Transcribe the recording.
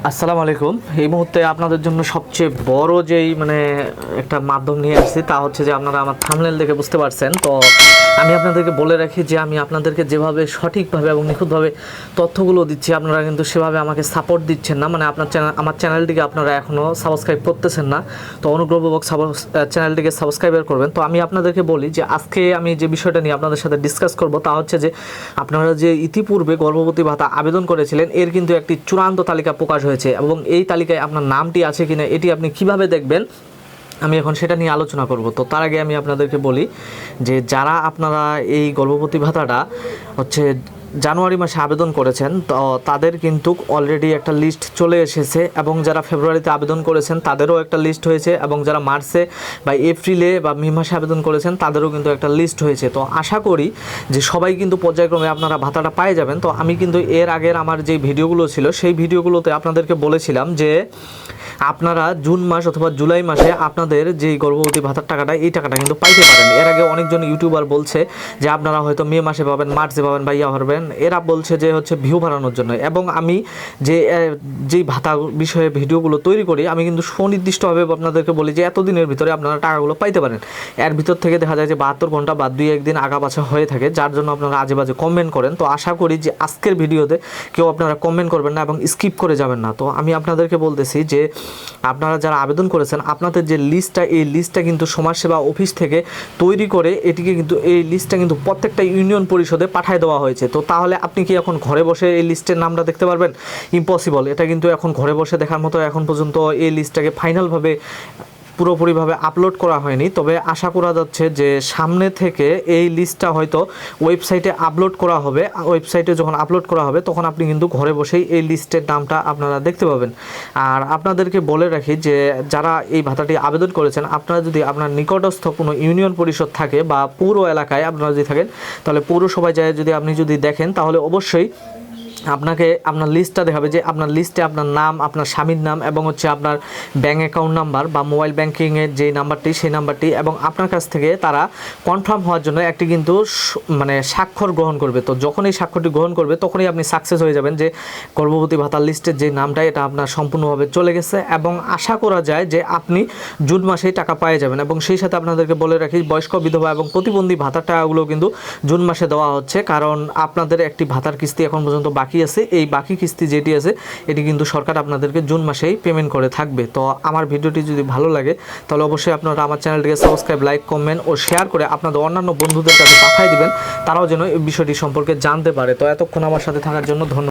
আসসালামু আলাইকুম। এই মুহূর্তে আপনাদের জন্য সবচেয়ে বড় যেই একটা মাধ্যম নিয়ে আসছি তা হচ্ছে যে আপনারা আমার থাম্বনেল দেখে বুঝতে পারছেন। তো আমি আপনাদেরকে বলে রাখি যে আমি আপনাদেরকে যেভাবে সঠিকভাবে এবং নিখুঁতভাবে তথ্যগুলো দিচ্ছি আপনারা কিন্তু সেভাবে আমাকে সাপোর্ট দিচ্ছেন না। আমার চ্যানেলটিকে আপনারা এখনও সাবস্ক্রাইব করতেছেন না। তো অনুগ্রহপূর্বক চ্যানেলটিকে সাবস্ক্রাইবার করবেন। তো আমি আপনাদেরকে বলি যে আজকে আমি যে বিষয়টা নিয়ে আপনাদের সাথে ডিসকাস করব তা হচ্ছে যে আপনারা যে ইতিপূর্বে গর্ভবতী ভাতা আবেদন করেছিলেন এর কিন্তু একটি চূড়ান্ত তালিকা প্রকাশ হয়েছে এবং এই তালিকায় আপনার নামটি আছে কিনা এটি আপনি কিভাবে দেখবেন আমি এখন সেটা নিয়ে আলোচনা করব। তো তার আগে আমি আপনাদেরকে বলি যে যারা আপনারা এই গর্ভবতী ভাতাটা হচ্ছে জানুয়ারি মাসে আবেদন করেছেন তো তাদের কিন্তু অলরেডি একটা লিস্ট চলে এসেছে এবং যারা ফেব্রুয়ারিতে আবেদন করেছেন তাদেরও একটা লিস্ট হয়েছে এবং যারা মার্চে বা এপ্রিলে বা মে মাসে আবেদন করেছেন তাদেরও কিন্তু একটা লিস্ট হয়েছে। তো আশা করি যে সবাই কিন্তু পর্যায়ক্রমে আপনারা ভাতাটা পেয়ে যাবেন। তো আমি কিন্তু এর আগের আমার যে ভিডিওগুলো ছিল সেই ভিডিওগুলোতে আপনাদেরকে বলেছিলাম যে আপনারা জুন মাস অথবা জুলাই মাসে আপনাদের যেই গর্ভবতী ভাতার টাকাটা এই টাকাটা কিন্তু পাইতে পারেন। এর আগে অনেকজন ইউটিউবার বলছে যে আপনারা হয়তো মে মাসে পাবেন, মার্চে পাবেন বা ইয়া পাবেন, এরা বলছে যে হচ্ছে ভিউ বাড়ানোর জন্য। এবং আমি যেই ভাতা বিষয়ে ভিডিওগুলো তৈরি করি আমি কিন্তু সুনির্দিষ্টভাবে আপনাদেরকে বলি যে এতদিনের ভিতরে আপনারা টাকাগুলো পাইতে পারেন। এর ভিতর থেকে দেখা যায় যে 72 ঘন্টা বা 2-1 দিন আগা পাছা হয়ে থাকে, যার জন্য আপনারা আজে বাজে কমেন্ট করেন। তো আশা করি যে আজকের ভিডিওতে কেউ আপনারা কমেন্ট করবেন না এবং স্কিপ করে যাবেন না। তো আমি আপনাদেরকে বলতেছি যে আপনারা যারা আবেদন করেছেন আপনাদের যে লিস্টটা এই লিস্টটা কিন্তু সমাজসেবা অফিস থেকে তৈরি করে এটিকে কিন্তু এই লিস্টটা কিন্তু প্রত্যেকটা ইউনিয়ন পরিষদে পাঠিয়ে দেওয়া হয়েছে। তো তাহলে আপনি কি এখন ঘরে বসে এই লিস্টের নামটা দেখতে পারবেন? ইম্পসিবল। এটা কিন্তু এখন ঘরে বসে দেখার মতো এখন পর্যন্ত এই লিস্টটাকে ফাইনালভাবে পুরোপুরিভাবে আপলোড করা হয়নি। তবে আশা করা যাচ্ছে যে সামনে থেকে এই লিস্টটা হয়তো ওয়েবসাইটে আপলোড করা হবে। ওয়েবসাইটে যখন আপলোড করা হবে তখন আপনি কিন্তু ঘরে বসেই এই লিস্টের নামটা আপনারা দেখতে পাবেন। আর আপনাদেরকে বলে রাখি যে যারা এই ভাতাটি আবেদন করেছেন আপনারা যদি আপনার নিকটস্থ কোনো ইউনিয়ন পরিষদ থাকে বা পৌর এলাকায় আপনারা যদি থাকেন তাহলে পৌরসভায় যায় আপনি যদি দেখেন তাহলে অবশ্যই আপনাকে আপনার লিস্টটা দেখাবে যে আপনার লিস্টে আপনার নাম, আপনার স্বামীর নাম এবং হচ্ছে আপনার ব্যাঙ্ক অ্যাকাউন্ট নাম্বার বা মোবাইল ব্যাঙ্কিংয়ের যে নাম্বারটি সেই নাম্বারটি এবং আপনার কাছ থেকে তারা কনফার্ম হওয়ার জন্য একটি কিন্তু স্বাক্ষর গ্রহণ করবে। তো যখন এই স্বাক্ষরটি গ্রহণ করবে তখনই আপনি সাকসেস হয়ে যাবেন যে গর্ভবতী ভাতার লিস্টের যে নামটা এটা আপনার সম্পূর্ণভাবে চলে গেছে এবং আশা করা যায় যে আপনি জুন মাসেই টাকা পেয়ে যাবেন। এবং সেই সাথে আপনাদেরকে বলে রাখি বয়স্ক বিধবা এবং প্রতিবন্ধী ভাতার টাকাগুলো কিন্তু জুন মাসে দেওয়া হচ্ছে, কারণ আপনাদের একটি ভাতার কিস্তি এখন পর্যন্ত বাকি আছে। এই বাকি কিস্তি যেটি আছে এটি কিন্তু সরকার আপনাদেরকে জুন মাসেই পেমেন্ট করে থাকবে। তো আমার ভিডিওটি যদি ভালো লাগে তাহলে অবশ্যই আপনারা আমার চ্যানেলটিকে সাবস্ক্রাইব, লাইক, কমেন্ট ও শেয়ার করে আপনাদের অন্যান্য বন্ধুদের কাছে পাঠিয়ে দিবেন, তারাও যেন এই বিষয়টি সম্পর্কে জানতে পারে। তো এতক্ষণ আমার সাথে থাকার জন্য ধন্যবাদ।